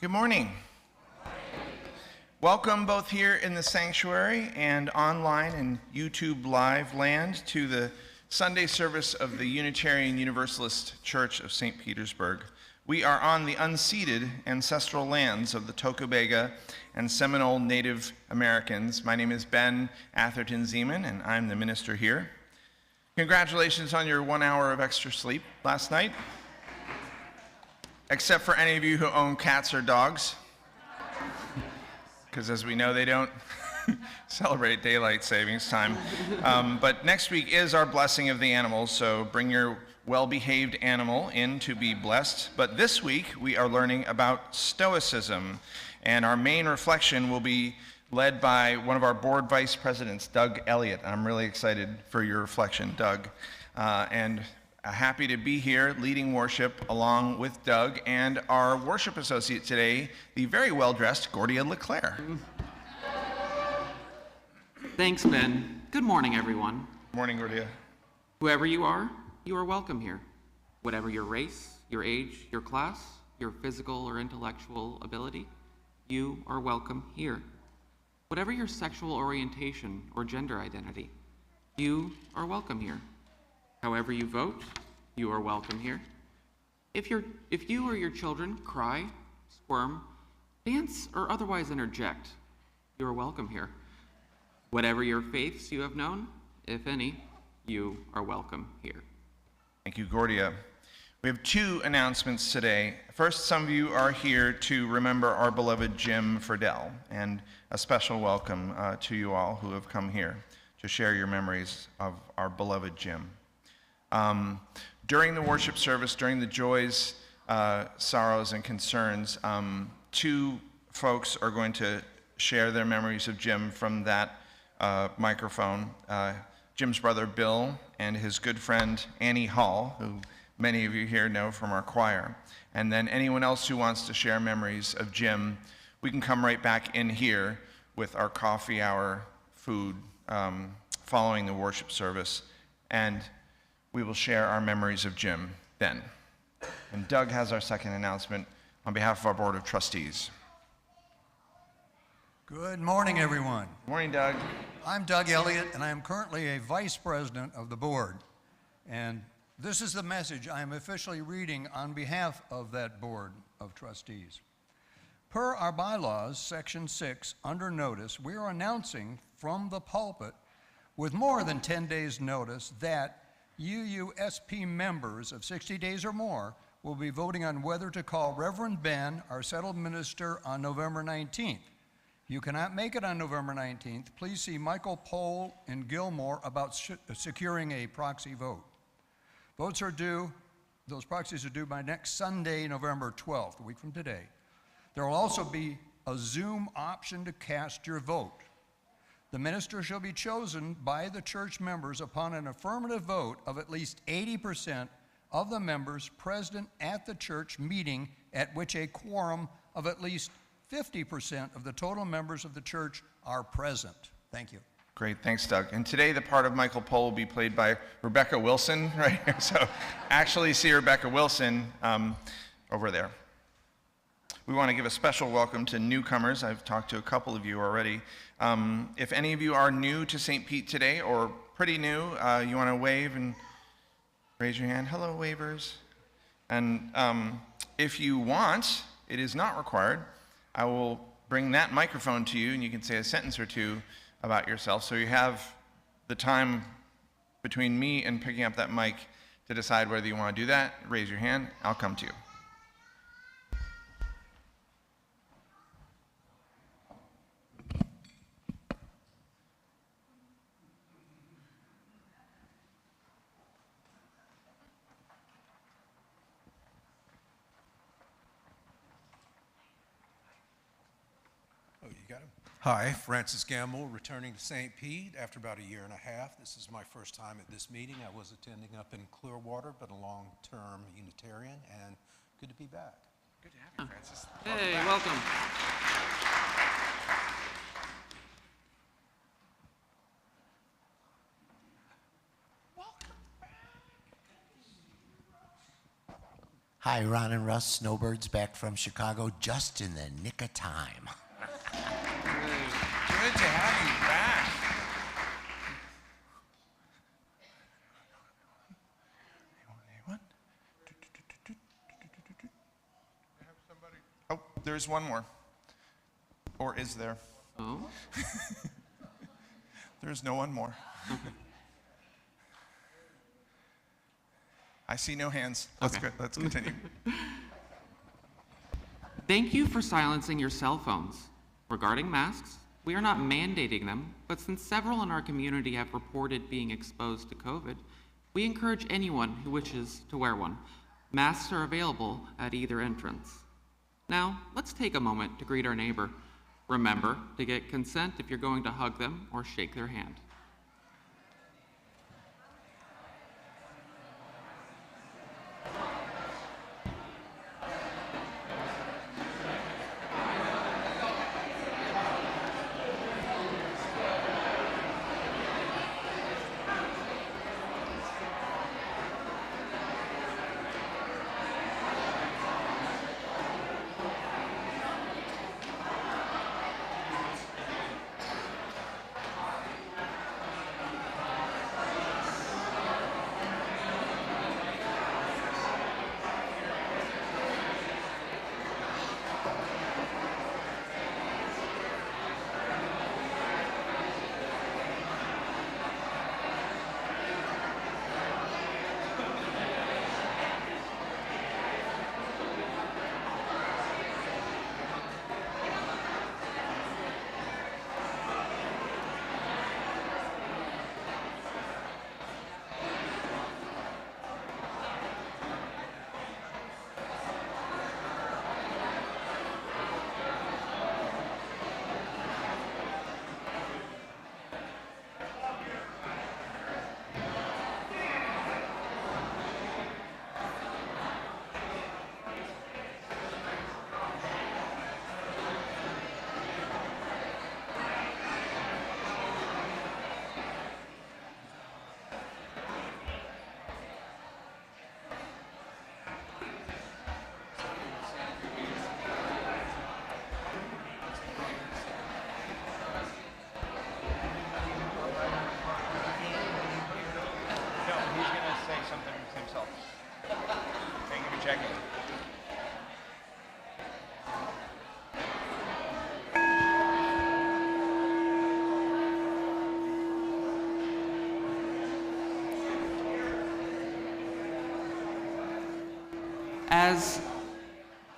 Good morning. Welcome both here in the sanctuary and online and YouTube live land to the Sunday service of the Unitarian Universalist Church of St. Petersburg. We are on the unceded ancestral lands of the Tocobaga and Seminole Native Americans. My name is Ben Atherton-Zeman, and I'm the minister here. Congratulations on your 1 hour of extra sleep last night. Except for any of you who own cats or dogs, because as we know, they don't celebrate daylight savings time. But next week is our blessing of the animals, so bring your well-behaved animal in to be blessed. But this week, we are learning about Stoicism, and our main reflection will be led by one of our board vice presidents, Doug Elliott. I'm really excited for your reflection, Doug. And happy to be here leading worship along with Doug and our worship associate today, the very well-dressed Gordia LeClair. Thanks, Ben. Good morning, everyone. Morning, Gordia. Whoever you are welcome here. Whatever your race, your age, your class, your physical or intellectual ability, you are welcome here. Whatever your sexual orientation or gender identity, you are welcome here. However you vote, you are welcome here. If you or your children cry, squirm, dance, or otherwise interject, you are welcome here. Whatever your faiths you have known, if any, you are welcome here. Thank you, Gordia. We have two announcements today. First, some of you are here to remember our beloved Jim Furdell, and a special welcome to you all who have come here to share your memories of our beloved Jim. During the worship service, during the joys, sorrows, and concerns, two folks are going to share their memories of Jim from that microphone. Jim's brother Bill and his good friend Annie Hall, who many of you here know from our choir. And then anyone else who wants to share memories of Jim, we can come right back in here with our coffee hour food following the worship service. And we will share our memories of Jim then. And Doug has our second announcement on behalf of our Board of Trustees. Good morning, everyone. Morning, Doug. I'm Doug Elliott, and I am currently a vice president of the board. And this is the message I am officially reading on behalf of that Board of Trustees. Per our bylaws, Section 6, under notice, we are announcing from the pulpit with more than 10 days' notice that UUSP members of 60 days or more will be voting on whether to call Reverend Ben, our settled minister, on November 19th. If you cannot make it on November 19th, please see Michael Pohl in Gilmore about securing a proxy vote. Votes are due, those proxies are due by next Sunday, November 12th, a week from today. There will also be a Zoom option to cast your vote. The minister shall be chosen by the church members upon an affirmative vote of at least 80% of the members present at the church meeting, at which a quorum of at least 50% of the total members of the church are present. Thank you. Great, thanks, Doug. And today the part of Michael Pohl will be played by Rebecca Wilson, right here. So actually see Rebecca Wilson over there. We want to give a special welcome to newcomers. I've talked to a couple of you already. If any of you are new to St. Pete today or pretty new, you want to wave and raise your hand. Hello, wavers. And if you want, it is not required. I will bring that microphone to you and you can say a sentence or two about yourself. So you have the time between me and picking up that mic to decide whether you want to do that. Raise your hand. I'll come to you. Hi, Francis Gamble, returning to St. Pete after about a year and a half. This is my first time at this meeting. I was attending up in Clearwater, but a long-term Unitarian, and good to be back. Good to have you, Francis. Hey, welcome. Hi, Ron and Russ, snowbirds back from Chicago, just in the nick of time. Good to have you back. Anyone? Oh, there's one more. Or is there? Oh? There's no one more. I see no hands. Let's Okay. go. Let's continue. Thank you for silencing your cell phones. Regarding masks, we are not mandating them, but since several in our community have reported being exposed to COVID, we encourage anyone who wishes to wear one. Masks are available at either entrance. Now, let's take a moment to greet our neighbor. Remember to get consent if you're going to hug them or shake their hand.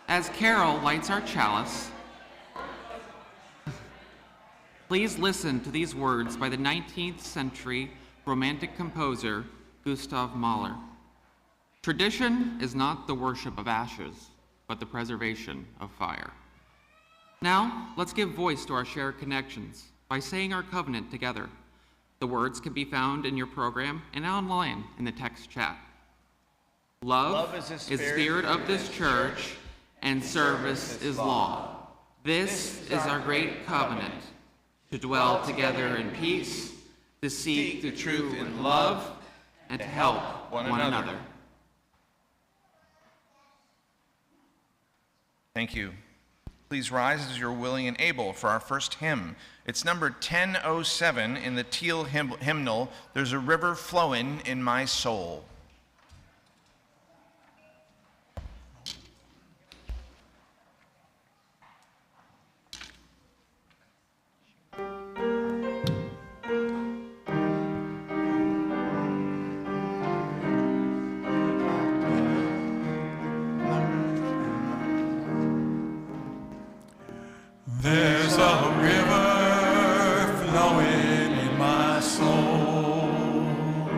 As Carol lights our chalice, please listen to these words by the 19th century Romantic composer Gustav Mahler. Tradition is not the worship of ashes, but the preservation of fire. Now, let's give voice to our shared connections by saying our covenant together. The words can be found in your program and online in the text chat. Love is the spirit of this church, and service is law. This is our great covenant, to dwell together in peace, to seek the truth in love, and to help one another. Thank you. Please rise as you're willing and able for our first hymn. It's number 1007 in the teal hymnal, There's a River Flowing in My Soul. There's a river flowing in my soul.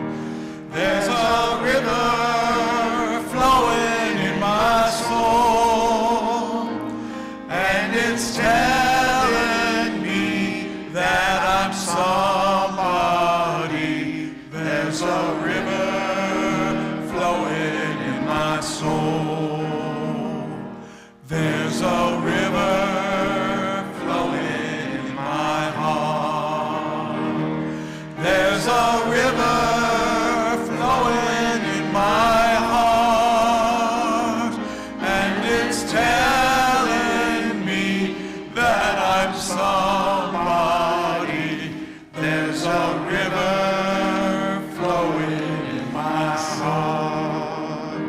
There's a river flowing in my soul. And it's telling me that I'm somebody. There's a river flowing in my soul. There's a river There's a river flowing in my heart. it's telling me that I'm somebody. There's a river flowing in my heart.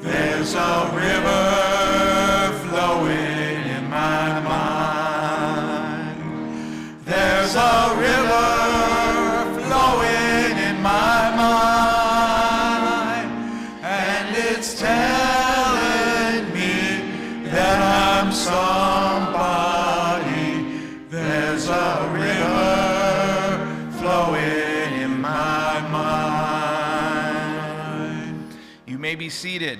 There's a river flowing in my mind. There's a river flowing in my mind, and it's telling me that I'm somebody. There's a river flowing in my mind. You may be seated.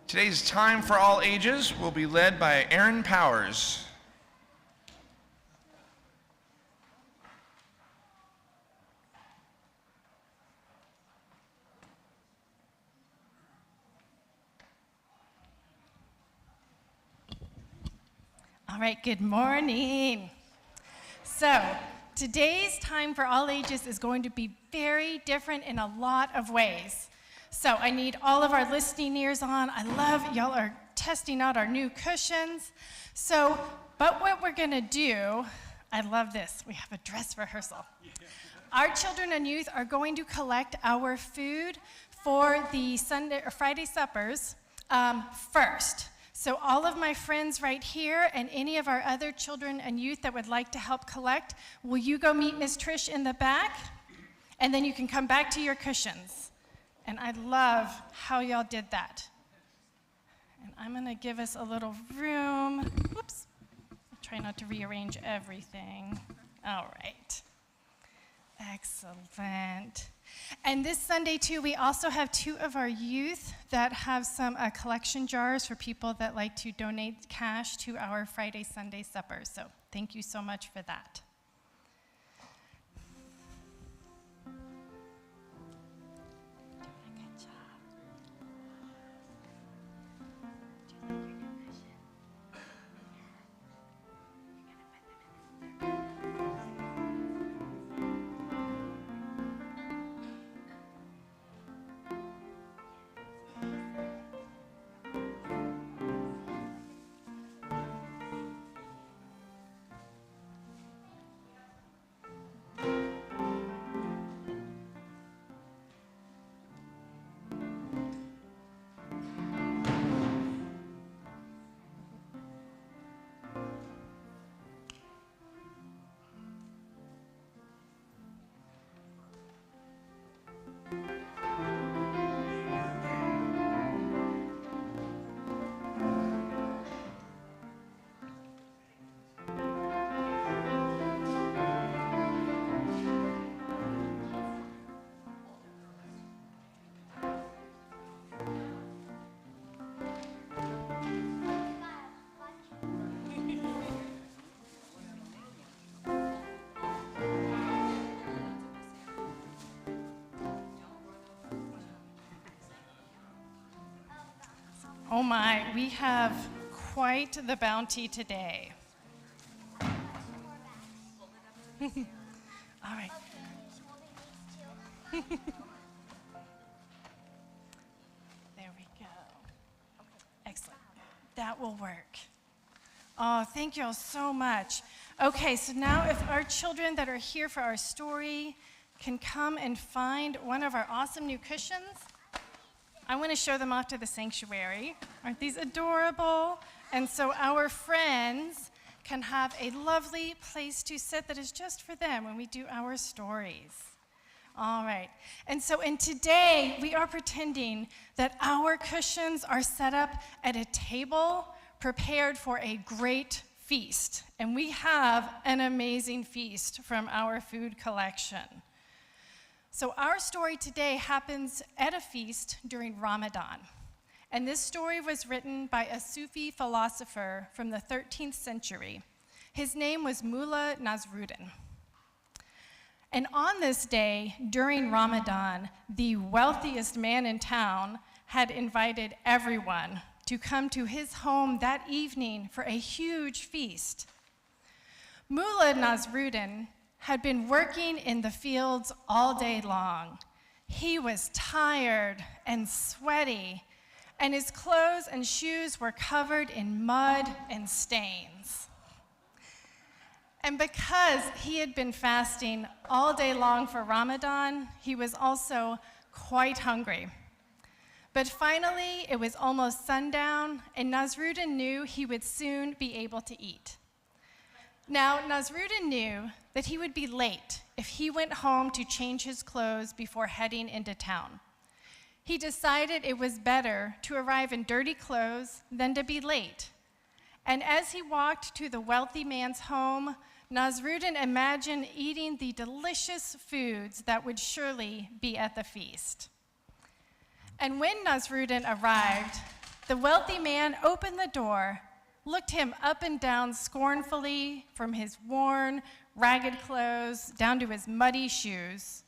Today's Time for All Ages will be led by Aaron Powers. All right, good morning. So, today's Time for All Ages is going to be very different in a lot of ways. So, I need all of our listening ears on. I love y'all are testing out our new cushions. So, but what we're going to do, I love this. We have a dress rehearsal. Our children and youth are going to collect our food for the Sunday or Friday suppers first. So all of my friends right here and any of our other children and youth that would like to help collect, will you go meet Miss Trish in the back? And then you can come back to your cushions. And I love how y'all did that. And I'm going to give us a little room. Whoops. I'll try not to rearrange everything. All right. Excellent. And this Sunday, too, we also have 2 of our youth that have some collection jars for people that like to donate cash to our Friday, Sunday suppers. So thank you so much for that. Oh my, we have quite the bounty today. All right. There we go. Excellent. That will work. Oh, thank you all so much. Okay, so now if our children that are here for our story can come and find one of our awesome new cushions. I want to show them off to the sanctuary. Aren't these adorable? And so our friends can have a lovely place to sit that is just for them when we do our stories. All right. And today we are pretending that our cushions are set up at a table prepared for a great feast. And we have an amazing feast from our food collection. So our story today happens at a feast during Ramadan. And this story was written by a Sufi philosopher from the 13th century. His name was Mullah Nasruddin. And on this day, during Ramadan, the wealthiest man in town had invited everyone to come to his home that evening for a huge feast. Mullah Nasruddin had been working in the fields all day long. He was tired and sweaty, and his clothes and shoes were covered in mud and stains. And because he had been fasting all day long for Ramadan, he was also quite hungry. But finally, it was almost sundown, and Nasruddin knew he would soon be able to eat. Now, Nasruddin knew that he would be late if he went home to change his clothes before heading into town. He decided it was better to arrive in dirty clothes than to be late. And as he walked to the wealthy man's home, Nasruddin imagined eating the delicious foods that would surely be at the feast. And when Nasruddin arrived, the wealthy man opened the door, looked him up and down scornfully from his worn, ragged clothes down to his muddy shoes.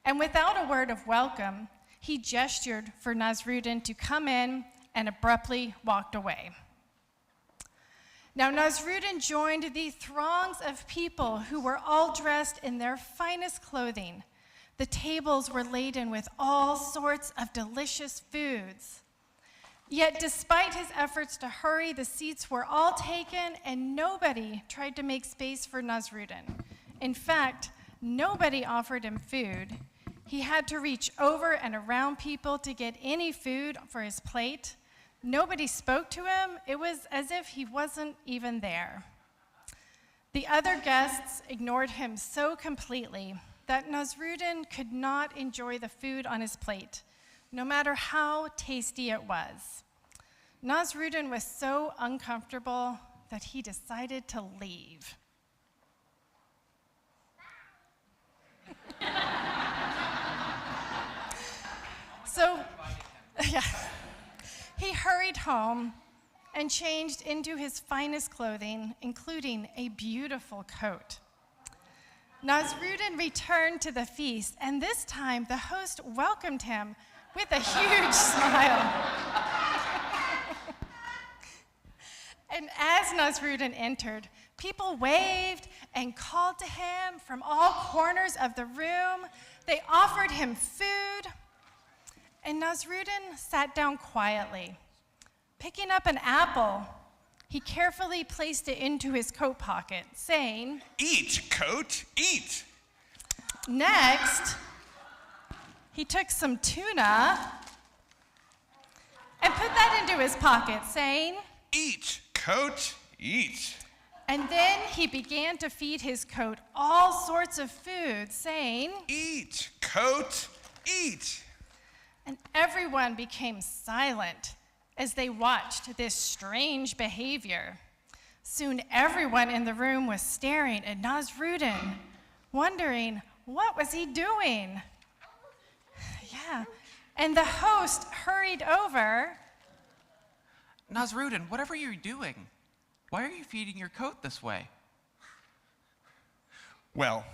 And without a word of welcome, he gestured for Nasruddin to come in and abruptly walked away. Now, Nasruddin joined the throngs of people who were all dressed in their finest clothing. The tables were laden with all sorts of delicious foods. Yet, despite his efforts to hurry, the seats were all taken, and nobody tried to make space for Nasruddin. In fact, nobody offered him food. He had to reach over and around people to get any food for his plate. Nobody spoke to him. It was as if he wasn't even there. The other guests ignored him so completely that Nasruddin could not enjoy the food on his plate, no matter how tasty it was. Nasruddin was so uncomfortable that he decided to leave. He hurried home and changed into his finest clothing, including a beautiful coat. Nasruddin returned to the feast, and this time the host welcomed him with a huge smile. And as Nasruddin entered, people waved and called to him from all corners of the room. They offered him food, and Nasruddin sat down quietly. Picking up an apple, he carefully placed it into his coat pocket, saying, "Eat, coat, eat." Next, he took some tuna and put that into his pocket, saying, "Eat, coat, eat." And then he began to feed his coat all sorts of food, saying, "Eat, coat, eat." And everyone became silent as they watched this strange behavior. Soon everyone in the room was staring at Nasruddin, wondering, what was he doing? Yeah, and the host hurried over. Nasruddin, whatever you're doing, why are you feeding your coat this way? Well,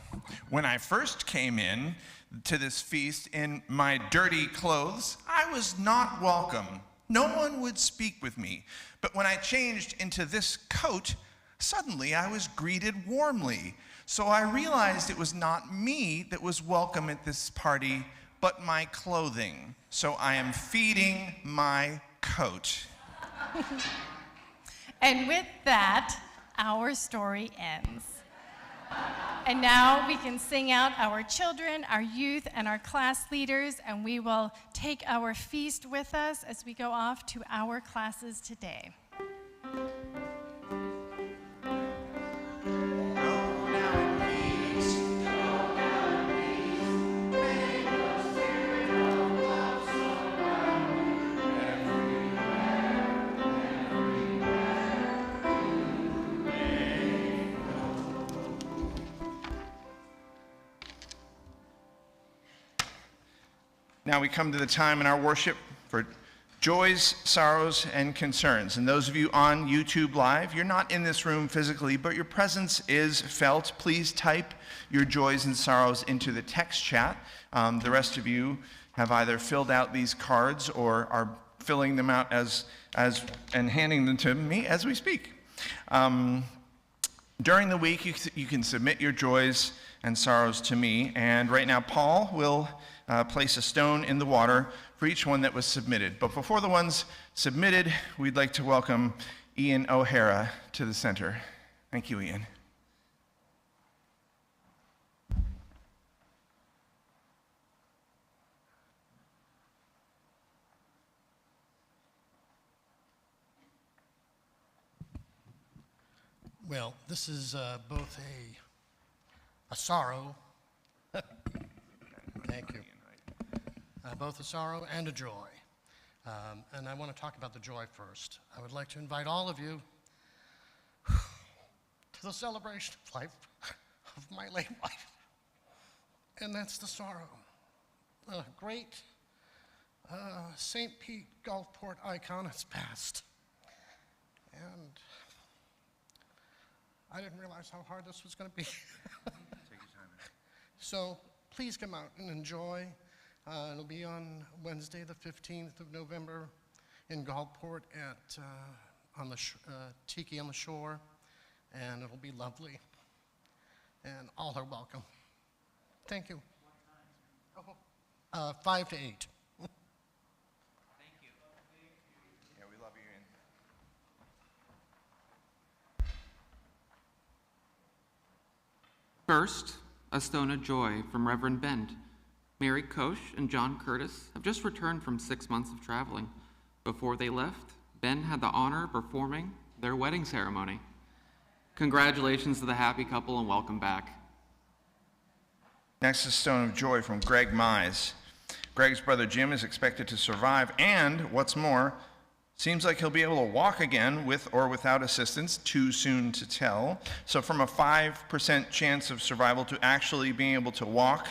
when I first came in to this feast in my dirty clothes, I was not welcome. No one would speak with me. But when I changed into this coat, suddenly I was greeted warmly. So I realized it was not me that was welcome at this party, but my clothing. So I am feeding my coat. And with that, our story ends. And now we can sing out our children, our youth, and our class leaders, and we will take our feast with us as we go off to our classes today. Now we come to the time in our worship for joys, sorrows, and concerns. And those of you on YouTube Live, you're not in this room physically, but your presence is felt. Please type your joys and sorrows into the text chat. The rest of you have either filled out these cards or are filling them out and handing them to me as we speak. During the week, you can submit your joys and sorrows to me. And right now, Paul will place a stone in the water for for each one that was submitted. But before the ones submitted, we'd like to welcome Ian O'Hara to the center. Thank you, Ian. Well, this is both a sorrow, thank you, both a sorrow and a joy. And I want to talk about the joy first. I would like to invite all of you to the celebration of life of my late wife. And that's the sorrow. The great St. Pete Gulfport icon has passed. And I didn't realize how hard this was going to be. Take your time. So please come out and enjoy. It'll be on Wednesday, the 15th of November in Gulfport at on the Tiki on the Shore, and it'll be lovely. And all are welcome. Thank you. 5 to 8. First, a stone of joy from Reverend Bend. Mary Koch and John Curtis have just returned from 6 months of traveling. Before they left, Ben had the honor of performing their wedding ceremony. Congratulations to the happy couple and welcome back. Next is Stone of Joy from Greg Mize. Greg's brother Jim is expected to survive, and what's more, seems like he'll be able to walk again with or without assistance, too soon to tell. So from a 5% chance of survival to actually being able to walk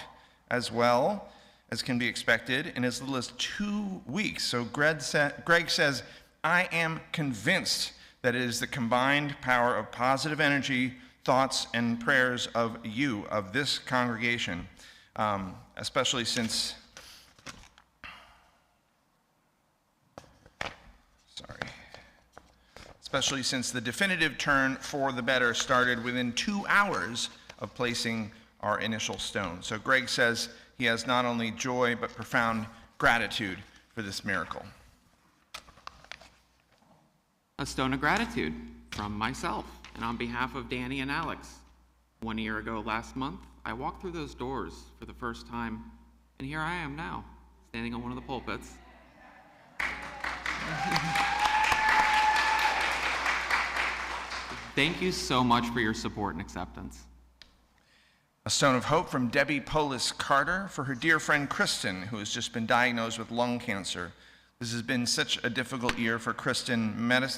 as well as can be expected in as little as 2 weeks. So Greg says, I am convinced that it is the combined power of positive energy, thoughts, and prayers of you, of this congregation, especially since the definitive turn for the better started within 2 hours of placing our initial stone. So Greg says he has not only joy, but profound gratitude for this miracle. A stone of gratitude from myself and on behalf of Danny and Alex. 1 year ago last month, I walked through those doors for the first time, and here I am now, standing on one of the pulpits. Thank you so much for your support and acceptance. A stone of hope from Debbie Polis Carter for her dear friend Kristen, who has just been diagnosed with lung cancer. This has been such a difficult year for Kristen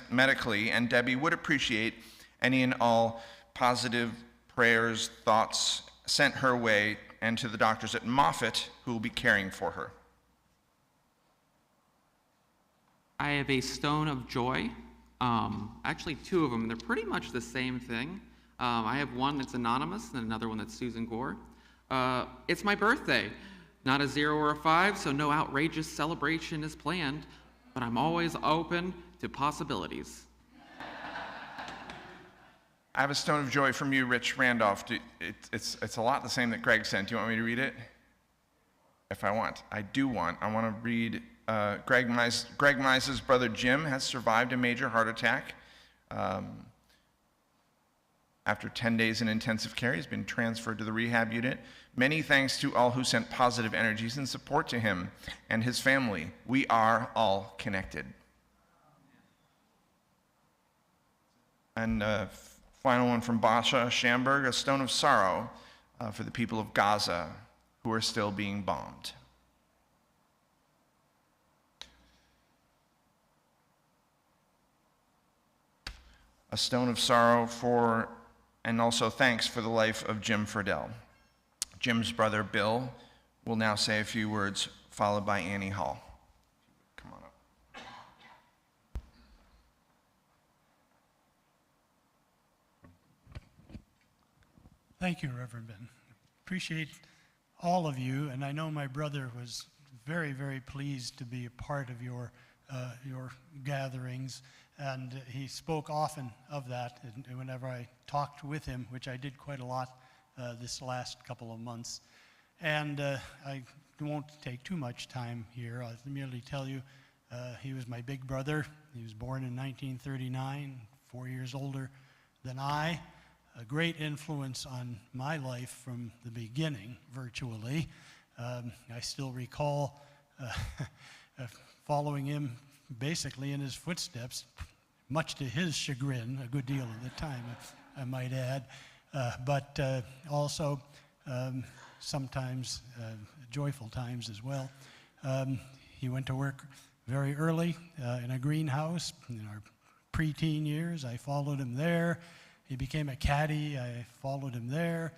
medically, and Debbie would appreciate any and all positive prayers, thoughts sent her way and to the doctors at Moffitt who will be caring for her. I have a stone of joy. Actually, 2 of them. They're pretty much the same thing. I have one that's anonymous and another one that's Susan Gore. It's my birthday. Not a 0 or a 5, so no outrageous celebration is planned, but I'm always open to possibilities. I have a stone of joy from you, Rich Randolph. It's a lot the same that Greg sent. Do you want me to read it? If I want. I do want. I want to read Greg Mize's brother Jim has survived a major heart attack. After 10 days in intensive care, he's been transferred to the rehab unit. Many thanks to all who sent positive energies and support to him and his family. We are all connected. And final one from Basha Schamberg, a stone of sorrow for the people of Gaza who are still being bombed. A stone of sorrow for, and also thanks for the life of Jim Furdell. Jim's brother Bill will now say a few words, followed by Annie Hall. Come on up. Thank you, Reverend Ben. Appreciate all of you, and I know my brother was very, very pleased to be a part of your gatherings, and he spoke often of that. And whenever I talked with him, which I did quite a lot this last couple of months, and I won't take too much time here. I'll merely tell you he was my big brother. He was born in 1939, 4 years older than I. A great influence on my life from the beginning, virtually. I still recall following him basically in his footsteps, much to his chagrin, a good deal of the time, I might add, but also sometimes joyful times as well. He went to work very early in a greenhouse in our preteen years. I followed him there. He became a caddy. I followed him there.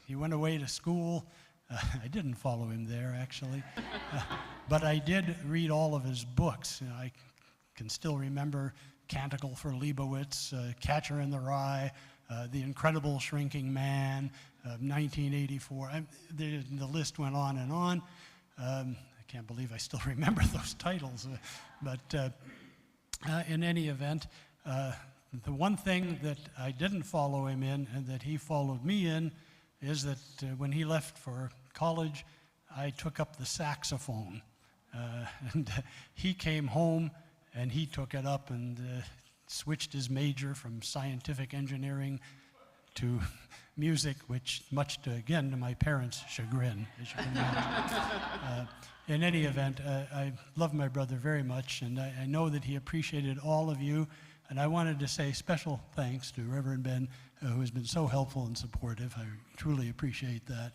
He went away to school. I didn't follow him there, actually. But I did read all of his books. You know, I can still remember Canticle for Leibowitz, Catcher in the Rye, The Incredible Shrinking Man, 1984. The list went on and on. I can't believe I still remember those titles. But in any event, the one thing that I didn't follow him in and that he followed me in is that when he left for college, I took up the saxophone. And he came home and he took it up and switched his major from scientific engineering to music, which much to, again, to my parents' chagrin, as you can imagine. In any event, I love my brother very much, and I know that he appreciated all of you. And I wanted to say special thanks to Reverend Ben, who has been so helpful and supportive. I truly appreciate that.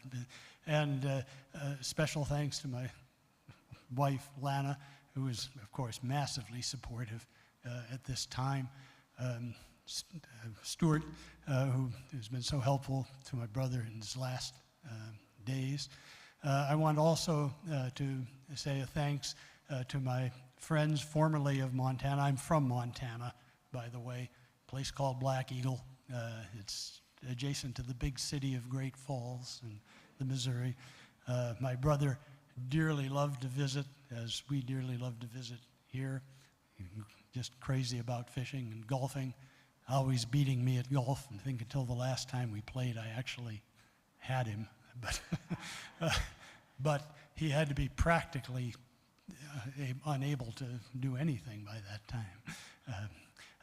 And special thanks to my wife, Lana, who is, of course, massively supportive at this time. Stuart, who has been so helpful to my brother in his last days. I want also to say a thanks to my friends formerly of Montana. I'm from Montana, by the way, a place called Black Eagle. It's adjacent to the big city of Great Falls in the Missouri. My brother dearly loved to visit, as we dearly love to visit here. Just crazy about fishing and golfing, always beating me at golf. I think until the last time we played, I actually had him. But he had to be practically unable to do anything by that time.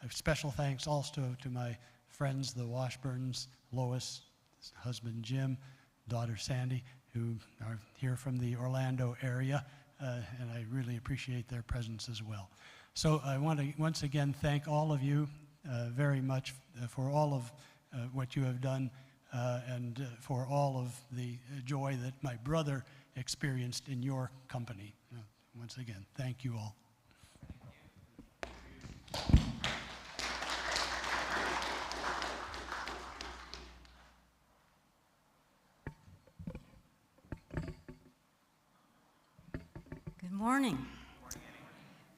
Special thanks also to my friends, the Washburns, Lois, his husband Jim, daughter Sandy, who are here from the Orlando area, and I really appreciate their presence as well. So I want to once again thank all of you very much for all of what you have done and for all of the joy that my brother experienced in your company. Once again, thank you all. Good morning.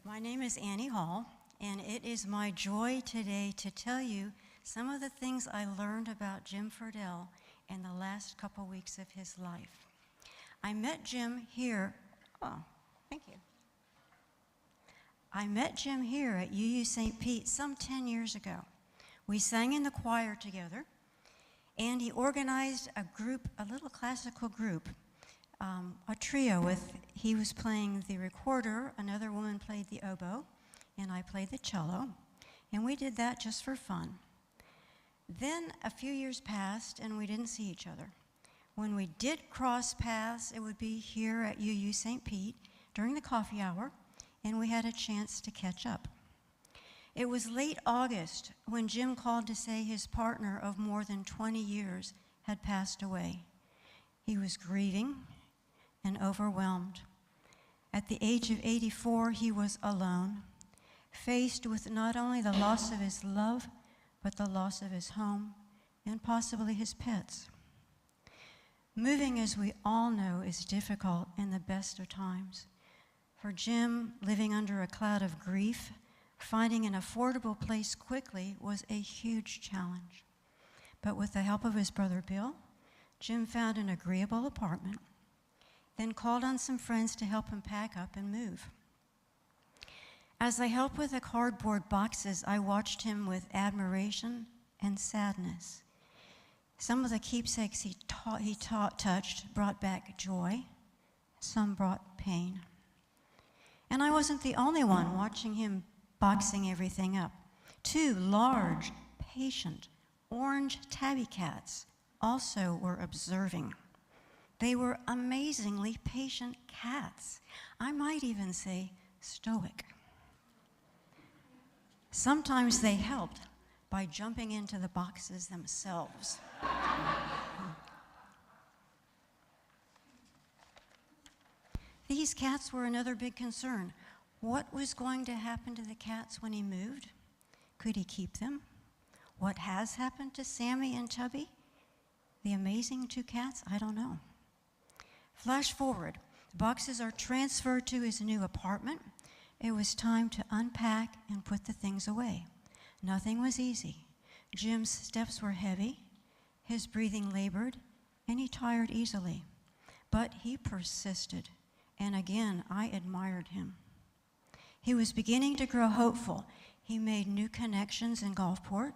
My name is Annie Hall, and it is my joy today to tell you some of the things I learned about Jim Furdell in the last couple weeks of his life. I met Jim here. Oh, thank you. I met Jim here at UU St. Pete some 10 years ago. We sang in the choir together, and he organized a group, a little classical group, a trio with, he was playing the recorder, another woman played the oboe, and I played the cello, and we did that just for fun. Then a few years passed, and we didn't see each other. When we did cross paths, it would be here at UU St. Pete during the coffee hour, and we had a chance to catch up. It was late August when Jim called to say his partner of more than 20 years had passed away. He was grieving and overwhelmed. At the age of 84, he was alone, faced with not only the loss of his love, but the loss of his home and possibly his pets. Moving, as we all know, is difficult in the best of times. For Jim, living under a cloud of grief, finding an affordable place quickly was a huge challenge. But with the help of his brother Bill, Jim found an agreeable apartment, then called on some friends to help him pack up and move. As I helped with the cardboard boxes, I watched him with admiration and sadness. Some of the keepsakes he touched brought back joy Some brought pain. And I wasn't the only one watching him boxing everything up. 2 large, patient, orange tabby cats also were observing. They were amazingly patient cats. I might even say stoic. Sometimes they helped by jumping into the boxes themselves. These cats were another big concern. What was going to happen to the cats when he moved? Could he keep them? What has happened to Sammy and Tubby? The amazing 2 cats? I don't know. Flash forward. The boxes are transferred to his new apartment. It was time to unpack and put the things away. Nothing was easy. Jim's steps were heavy, his breathing labored, and he tired easily. But he persisted, and again, I admired him. He was beginning to grow hopeful. He made new connections in Gulfport.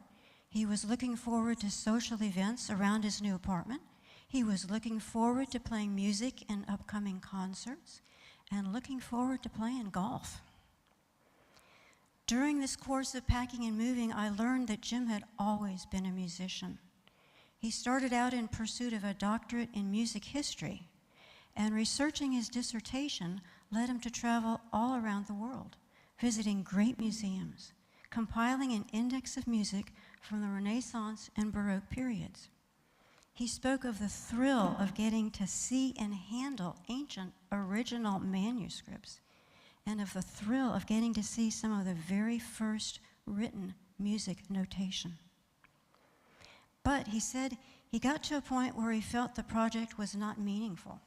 He was looking forward to social events around his new apartment. He was looking forward to playing music in upcoming concerts and looking forward to playing golf. During this course of packing and moving, I learned that Jim had always been a musician. He started out in pursuit of a doctorate in music history, and researching his dissertation led him to travel all around the world, visiting great museums, compiling an index of music from the Renaissance and Baroque periods. He spoke of the thrill of getting to see and handle ancient original manuscripts, and of the thrill of getting to see some of the very first written music notation. But he said he got to a point where he felt the project was not meaningful,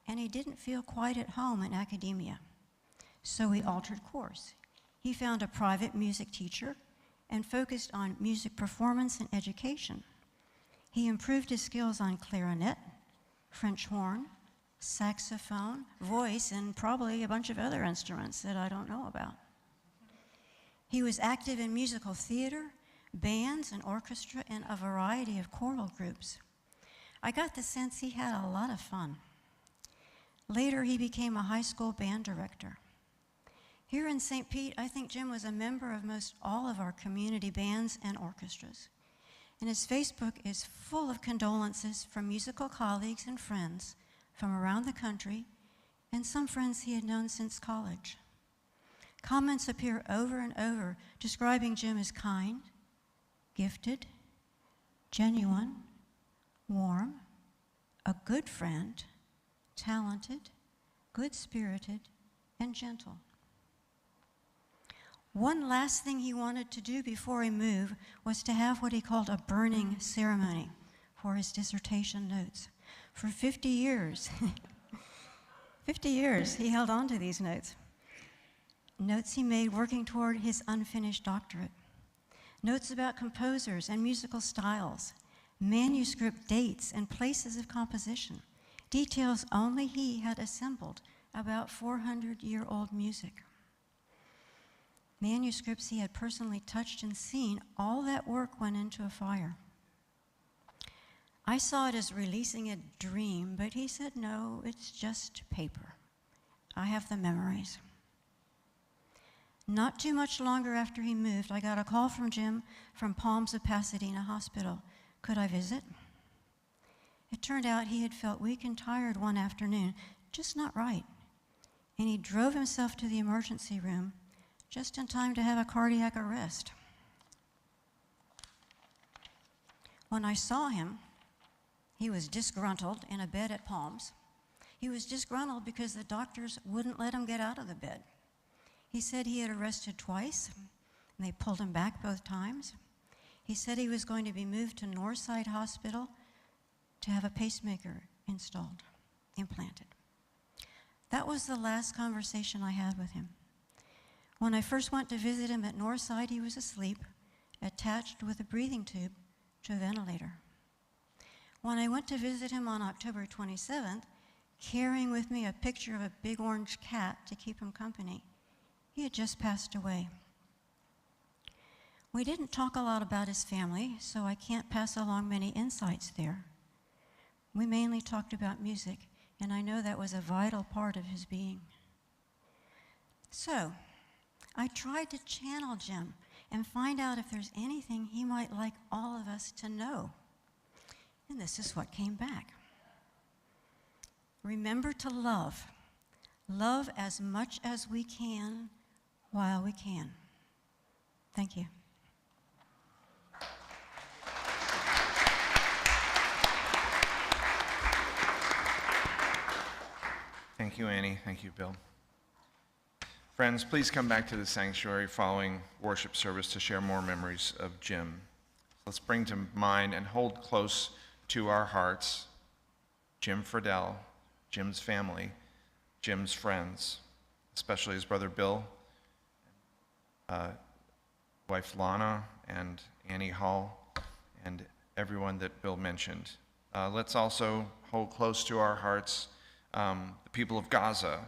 and he didn't feel quite at home in academia. So he altered course. He found a private music teacher and focused on music performance and education. He improved his skills on clarinet, French horn, saxophone, voice, and probably a bunch of other instruments that I don't know about. He was active in musical theater, bands, and orchestra, and a variety of choral groups. I got the sense he had a lot of fun. Later, he became a high school band director. Here in St. Pete, I think Jim was a member of most all of our community bands and orchestras. And his Facebook is full of condolences from musical colleagues and friends from around the country, and some friends he had known since college. Comments appear over and over describing Jim as kind, gifted, genuine, warm, a good friend, talented, good-spirited, and gentle. One last thing he wanted to do before he moved was to have what he called a burning ceremony for his dissertation notes. For 50 years, 50 years, he held on to these notes. Notes he made working toward his unfinished doctorate. Notes about composers and musical styles, manuscript dates and places of composition, details only he had assembled about 400-year-old music. Manuscripts he had personally touched and seen. All that work went into a fire. I saw it as releasing a dream, but he said, no, it's just paper. I have the memories. Not too much longer after he moved, I got a call from Jim from Palms of Pasadena Hospital. Could I visit? It turned out he had felt weak and tired one afternoon, just not right. And he drove himself to the emergency room just in time to have a cardiac arrest. When I saw him, he was disgruntled in a bed at Palms. He was disgruntled because the doctors wouldn't let him get out of the bed. He said he had arrested twice, and they pulled him back both times. He said he was going to be moved to Northside Hospital to have a pacemaker implanted. That was the last conversation I had with him. When I first went to visit him at Northside, he was asleep, attached with a breathing tube to a ventilator. When I went to visit him on October 27th, carrying with me a picture of a big orange cat to keep him company, he had just passed away. We didn't talk a lot about his family, so I can't pass along many insights there. We mainly talked about music and I know that was a vital part of his being. So, I tried to channel Jim and find out if there's anything he might like all of us to know. And this is what came back. Remember to love. Love as much as we can while we can. Thank you. Thank you, Annie. Thank you, Bill. Friends, please come back to the sanctuary following worship service to share more memories of Jim. Let's bring to mind and hold close to our hearts Jim Furdell, Jim's family, Jim's friends, especially his brother Bill, wife Lana, and Annie Hall, and everyone that Bill mentioned. Let's also hold close to our hearts the people of Gaza,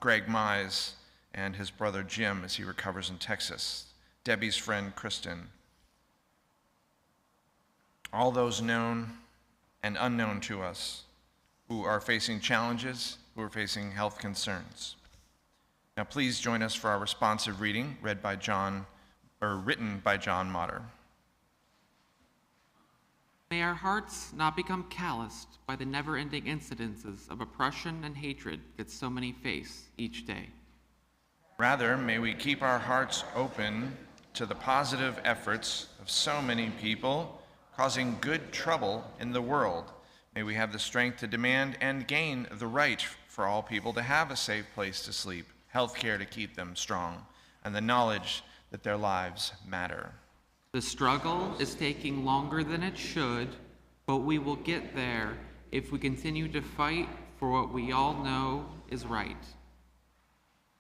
Greg Mize and his brother Jim as he recovers in Texas, Debbie's friend Kristen, all those known and unknown to us who are facing challenges, who are facing health concerns. Now please join us for our responsive reading written by John Motter. May our hearts not become calloused by the never-ending incidences of oppression and hatred that so many face each day. Rather, may we keep our hearts open to the positive efforts of so many people causing good trouble in the world. May we have the strength to demand and gain the right for all people to have a safe place to sleep, health care to keep them strong, and the knowledge that their lives matter. The struggle is taking longer than it should, but we will get there if we continue to fight for what we all know is right.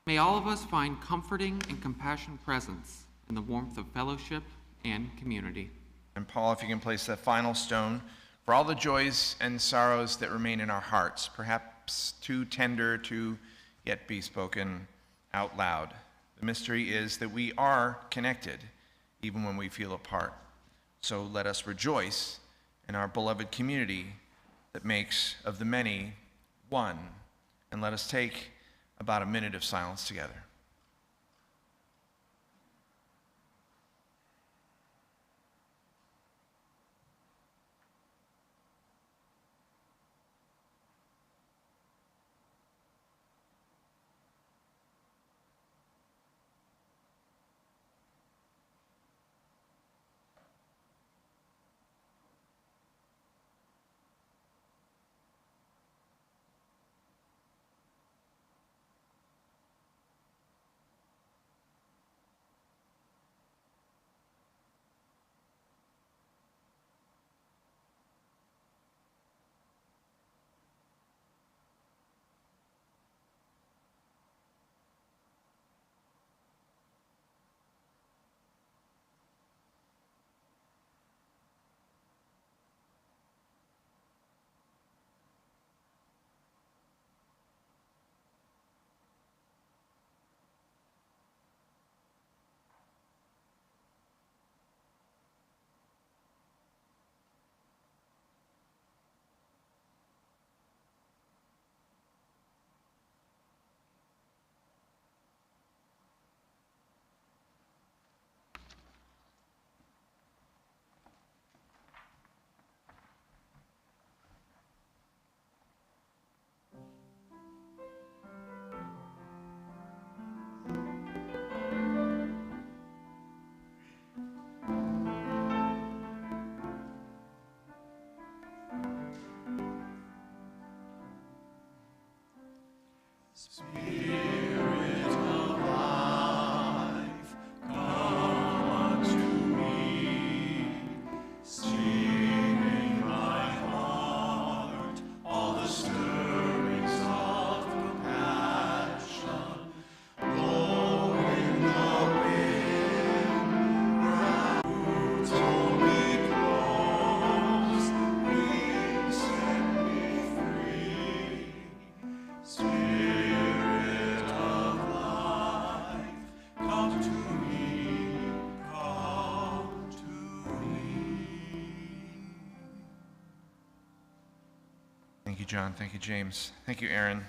May all of us find comforting and compassionate presence in the warmth of fellowship and community. And Paul, if you can place that final stone for all the joys and sorrows that remain in our hearts, perhaps too tender to yet be spoken out loud. The mystery is that we are connected, even when we feel apart. So let us rejoice in our beloved community that makes of the many one. And let us take about a minute of silence together. Spirit Thank you, John. Thank you, James. Thank you, Aaron.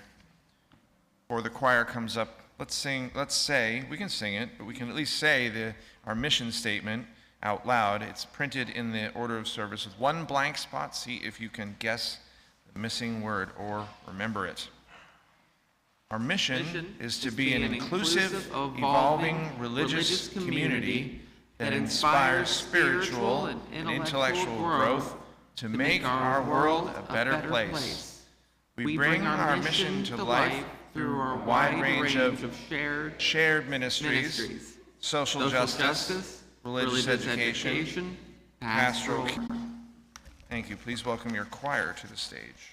Before the choir comes up, let's say, we can sing it, but we can at least say our mission statement out loud. It's printed in the order of service with one blank spot. See if you can guess the missing word or remember it. Our mission is to be an inclusive, evolving religious community that inspires spiritual and intellectual growth to make our world a better place. We bring our mission to life through a wide range of shared ministries, social justice, religious education, pastoral. Thank you. Please welcome your choir to the stage.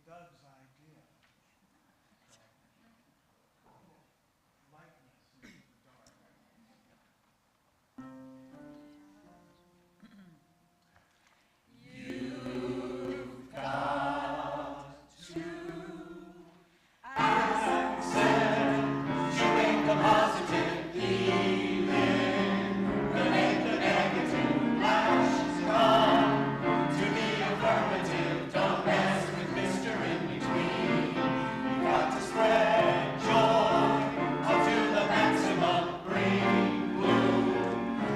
Doug's idea. Likeness into the dark. You've got to accentuate the positive healing, relate the negative, lashes on to the affirmative. Don't mess with Mr. In Between. You've got to spread joy up to the maximum, bring bloom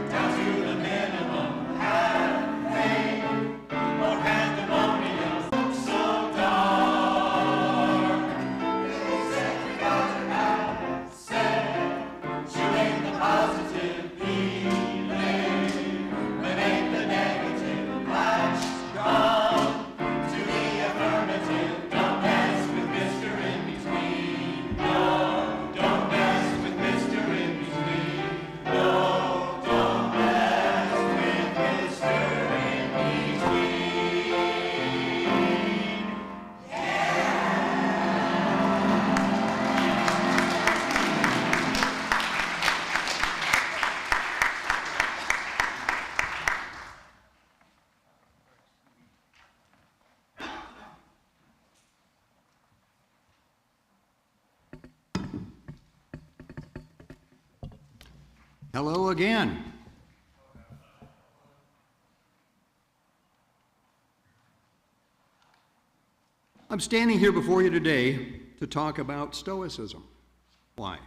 down to the minimum. Have faith, more pandemonium, so dark. They said we got to accentuate the positive healing, relate the negative, latch on to the affirmative. Don't mess with Mr. In Between. No, don't mess with Mr. In Between. No, don't mess with Mr. In Between. Hello again. I'm standing here before you today to talk about Stoicism. Why?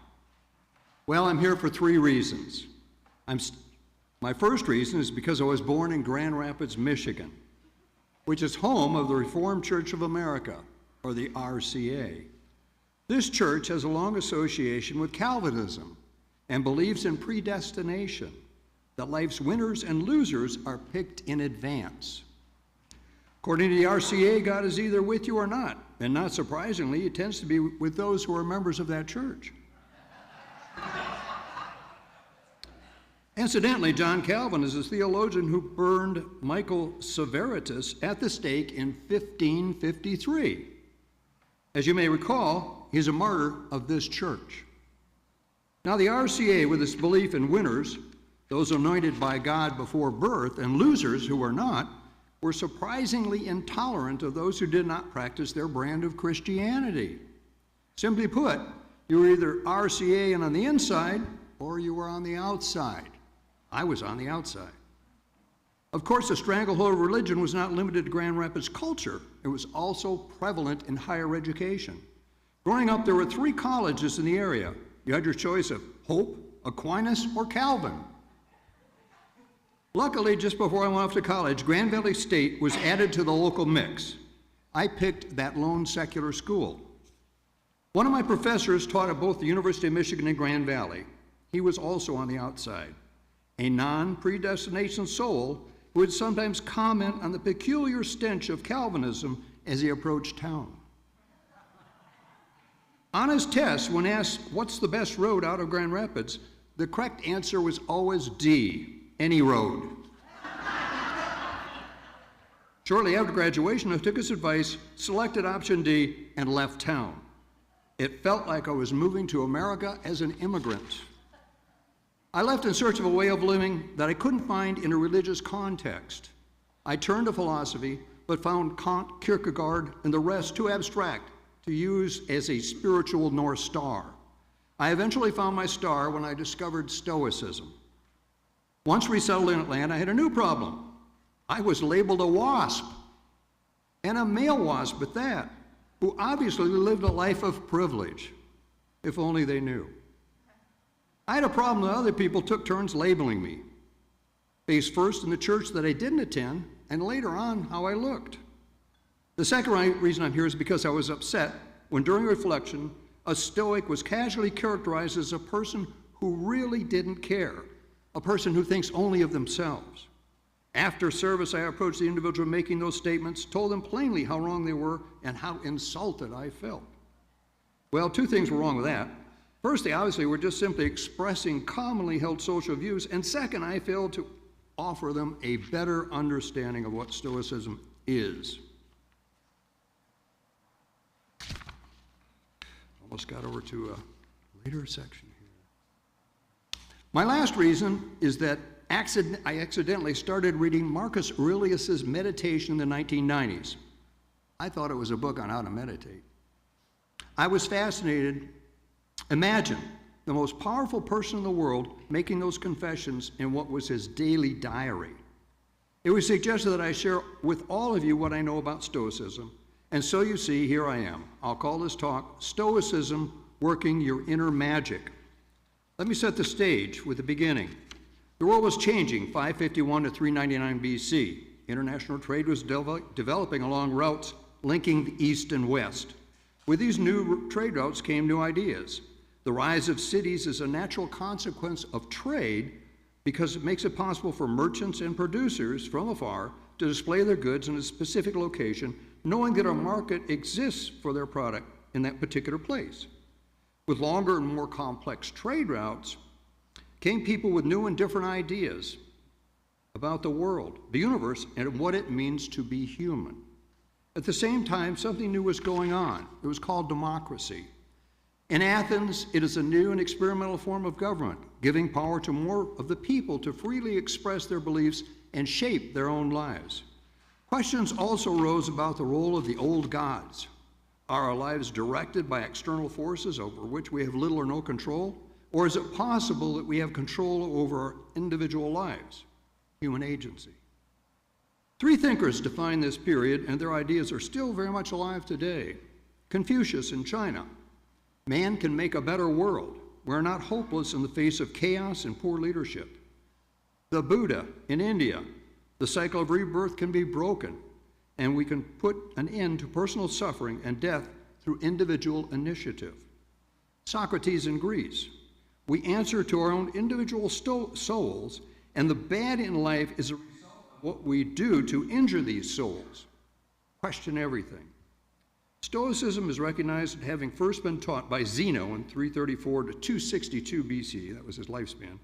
Well, I'm here for three reasons. My first reason is because I was born in Grand Rapids, Michigan, which is home of the Reformed Church of America, or the RCA. This church has a long association with Calvinism and believes in predestination, that life's winners and losers are picked in advance. According to the RCA, God is either with you or not, and not surprisingly, it tends to be with those who are members of that church. Incidentally, John Calvin is a theologian who burned Michael Severitus at the stake in 1553. As you may recall, he's a martyr of this church. Now, the RCA, with its belief in winners, those anointed by God before birth, and losers who were not, were surprisingly intolerant of those who did not practice their brand of Christianity. Simply put, you were either RCA and on the inside, or you were on the outside. I was on the outside. Of course, the stranglehold of religion was not limited to Grand Rapids culture. It was also prevalent in higher education. Growing up, there were 3 colleges in the area. You had your choice of Hope, Aquinas, or Calvin. Luckily, just before I went off to college, Grand Valley State was added to the local mix. I picked that lone secular school. One of my professors taught at both the University of Michigan and Grand Valley. He was also on the outside, a non-predestination soul who would sometimes comment on the peculiar stench of Calvinism as he approached town. On his test, when asked what's the best road out of Grand Rapids, the correct answer was always D, any road. Shortly after graduation, I took his advice, selected option D, and left town. It felt like I was moving to America as an immigrant. I left in search of a way of living that I couldn't find in a religious context. I turned to philosophy, but found Kant, Kierkegaard, and the rest too abstract to use as a spiritual North Star. I eventually found my star when I discovered Stoicism. Once resettled in Atlanta, I had a new problem. I was labeled a WASP, and a male WASP at that, who obviously lived a life of privilege, if only they knew. I had a problem that other people took turns labeling me, based first in the church that I didn't attend, and later on how I looked. The second reason I'm here is because I was upset when, during reflection, a Stoic was casually characterized as a person who really didn't care, a person who thinks only of themselves. After service, I approached the individual making those statements, told them plainly how wrong they were and how insulted I felt. Well, two things were wrong with that. First, they obviously were just simply expressing commonly held social views, and second, I failed to offer them a better understanding of what Stoicism is. Almost got over to a later section here. My last reason is that I accidentally started reading Marcus Aurelius's Meditation in the 1990s. I thought it was a book on how to meditate. I was fascinated. Imagine the most powerful person in the world making those confessions in what was his daily diary. It was suggested that I share with all of you what I know about Stoicism, and so you see, here I am. I'll call this talk Stoicism, Working Your Inner Magic. Let me set the stage with the beginning. The world was changing 551 to 399 BC. International trade was developing along routes linking the East and West. With these new trade routes came new ideas. The rise of cities is a natural consequence of trade because it makes it possible for merchants and producers from afar to display their goods in a specific location, knowing that a market exists for their product in that particular place. With longer and more complex trade routes came people with new and different ideas about the world, the universe, and what it means to be human. At the same time, something new was going on. It was called democracy. In Athens, it is a new and experimental form of government, giving power to more of the people to freely express their beliefs and shape their own lives. Questions also arose about the role of the old gods. Are our lives directed by external forces over which we have little or no control? Or is it possible that we have control over our individual lives? Human agency. Three thinkers defined this period, and their ideas are still very much alive today. Confucius in China. Man can make a better world. We're not hopeless in the face of chaos and poor leadership. The Buddha in India. The cycle of rebirth can be broken, and we can put an end to personal suffering and death through individual initiative. Socrates in Greece. We answer to our own individual souls, and the bad in life is a result of what we do to injure these souls. Question everything. Stoicism is recognized as having first been taught by Zeno in 334 to 262 BC, that was his lifespan,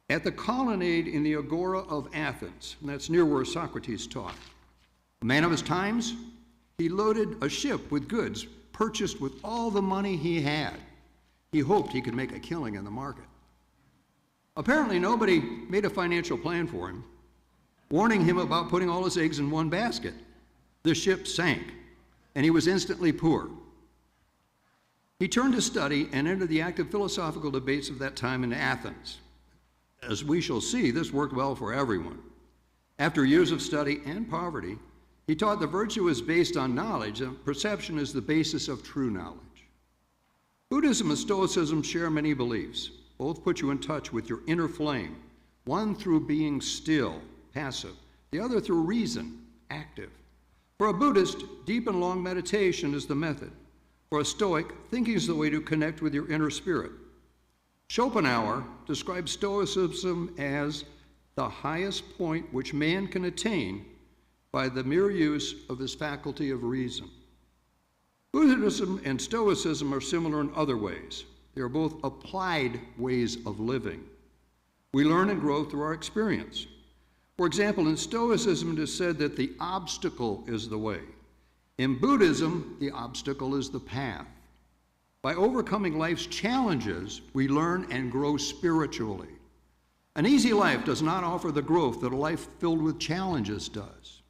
at the colonnade in the Agora of Athens, and that's near where Socrates taught. A man of his times, he loaded a ship with goods purchased with all the money he had. He hoped he could make a killing in the market. Apparently, nobody made a financial plan for him, warning him about putting all his eggs in one basket. The ship sank, and he was instantly poor. He turned to study and entered the active philosophical debates of that time in Athens. As we shall see, this worked well for everyone. After years of study and poverty, he taught the virtue is based on knowledge, and perception is the basis of true knowledge. Buddhism and Stoicism share many beliefs. Both put you in touch with your inner flame, one through being still, passive, the other through reason, active. For a Buddhist, deep and long meditation is the method. For a Stoic, thinking is the way to connect with your inner spirit. Schopenhauer describes Stoicism as the highest point which man can attain by the mere use of his faculty of reason. Buddhism and Stoicism are similar in other ways. They are both applied ways of living. We learn and grow through our experience. For example, in Stoicism it is said that the obstacle is the way. In Buddhism, the obstacle is the path. By overcoming life's challenges, we learn and grow spiritually. An easy life does not offer the growth that a life filled with challenges does.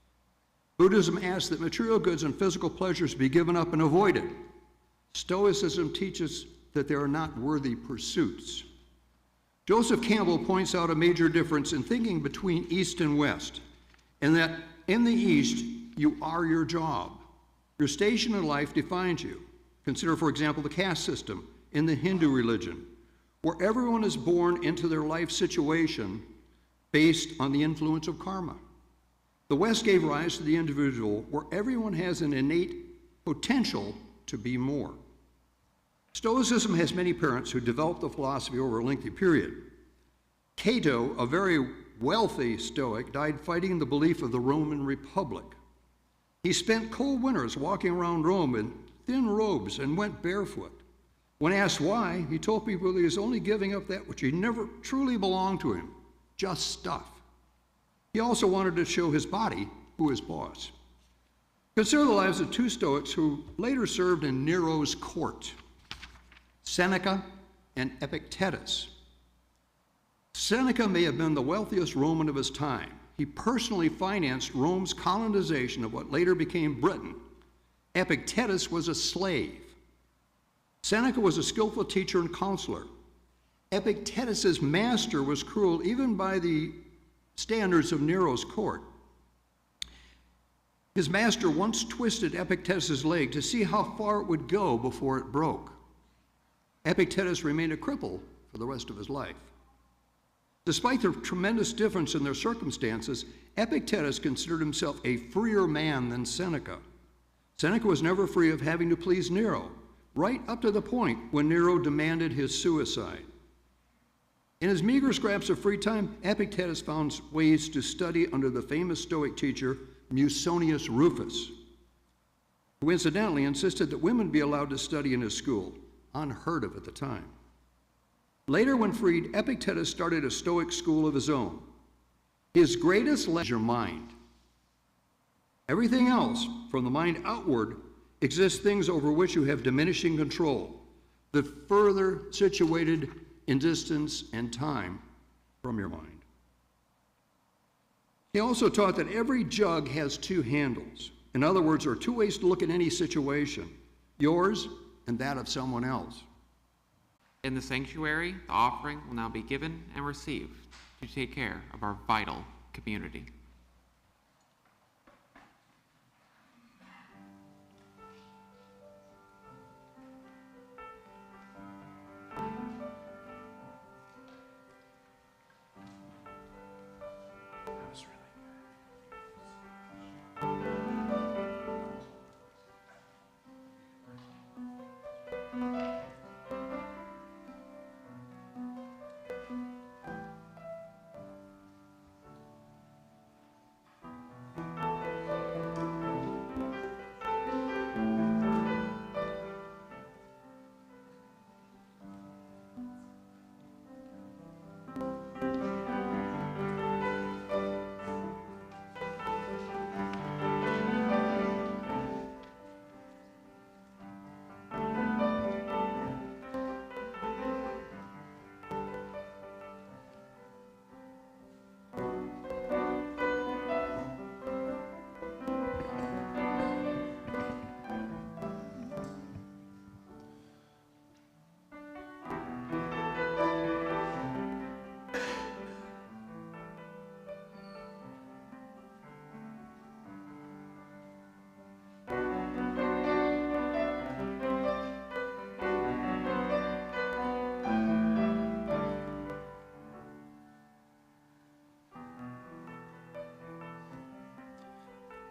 Buddhism asks that material goods and physical pleasures be given up and avoided. Stoicism teaches that they are not worthy pursuits. Joseph Campbell points out a major difference in thinking between East and West, and that in the East, you are your job. Your station in life defines you. Consider, for example, the caste system in the Hindu religion, where everyone is born into their life situation based on the influence of karma. The West gave rise to the individual, where everyone has an innate potential to be more. Stoicism has many parents who developed the philosophy over a lengthy period. Cato, a very wealthy Stoic, died fighting the belief of the Roman Republic. He spent cold winters walking around Rome in thin robes and went barefoot. When asked why, he told people that he was only giving up that which he never truly belonged to him, just stuff. He also wanted to show his body who his boss. Consider the lives of two Stoics who later served in Nero's court, Seneca and Epictetus. Seneca may have been the wealthiest Roman of his time. He personally financed Rome's colonization of what later became Britain. Epictetus was a slave. Seneca was a skillful teacher and counselor. Epictetus's master was cruel even by the standards of Nero's court. His master once twisted Epictetus's leg to see how far it would go before it broke. Epictetus remained a cripple for the rest of his life. Despite the tremendous difference in their circumstances, Epictetus considered himself a freer man than Seneca. Seneca was never free of having to please Nero, right up to the point when Nero demanded his suicide. In his meager scraps of free time, Epictetus found ways to study under the famous Stoic teacher Musonius Rufus, who incidentally insisted that women be allowed to study in his school, unheard of at the time. Later, when freed, Epictetus started a Stoic school of his own. His greatest lesson is your mind. Everything else, from the mind outward, exists things over which you have diminishing control, that further situated in distance and time from your mind. He also taught that every jug has two handles. In other words, there are two ways to look at any situation, yours and that of someone else. In the sanctuary, the offering will now be given and received to take care of our vital community.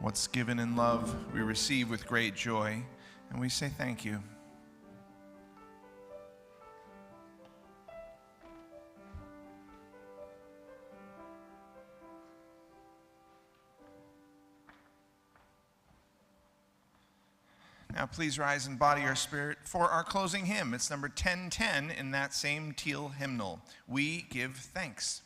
What's given in love, we receive with great joy, and we say thank you. Now please rise in body or spirit for our closing hymn. It's number 1010 in that same teal hymnal. We give thanks.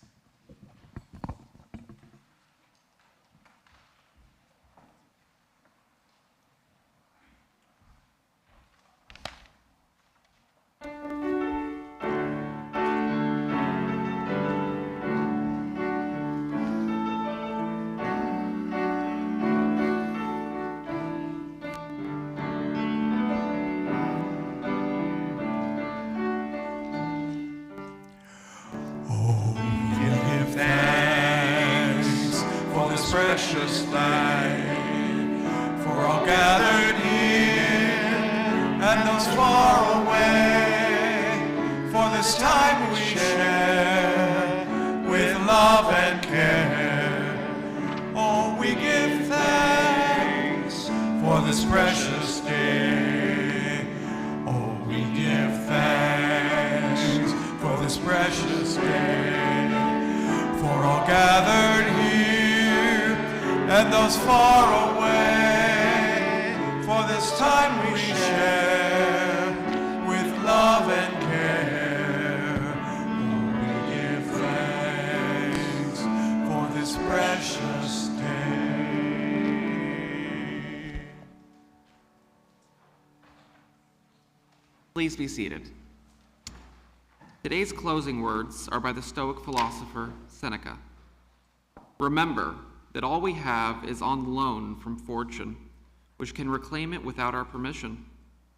Precious light, for all gathered here and those far away, for this time we share with love and care. Oh, we give thanks for this precious day. Oh, we give thanks for this precious day, for all gathered here and those far away, for this time we share with love and care. Oh, we give thanks for this precious day. Please be seated. Today's closing words are by the Stoic philosopher Seneca. Remember that all we have is on loan from fortune, which can reclaim it without our permission,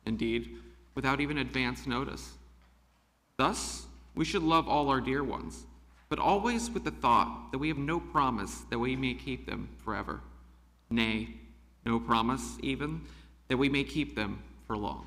indeed, without even advance notice. Thus, we should love all our dear ones, but always with the thought that we have no promise that we may keep them forever. Nay, no promise even that we may keep them for long.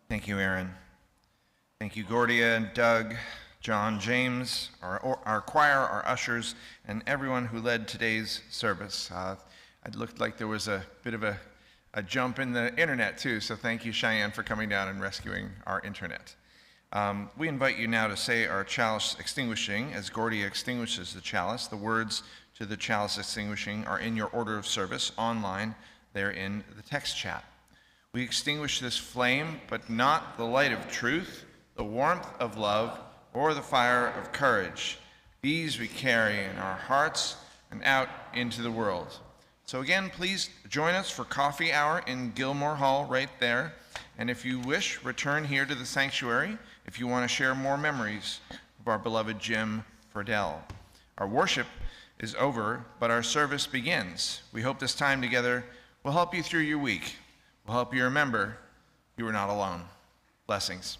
Thank you, Aaron. Thank you, Gordia and Doug, John, James, our choir, our ushers, and everyone who led today's service. It looked like there was a bit of a jump in the internet, too, so thank you, Cheyenne, for coming down and rescuing our internet. We invite you now to say our chalice extinguishing. As Gordia extinguishes the chalice, the words to the chalice extinguishing are in your order of service online. They're in the text chat. We extinguish this flame, but not the light of truth, the warmth of love, or the fire of courage. These we carry in our hearts and out into the world. So again, please join us for coffee hour in Gilmore Hall right there. And if you wish, return here to the sanctuary if you want to share more memories of our beloved Jim Furdell. Our worship is over, but our service begins. We hope this time together will help you through your week. Will help you remember you are not alone. Blessings.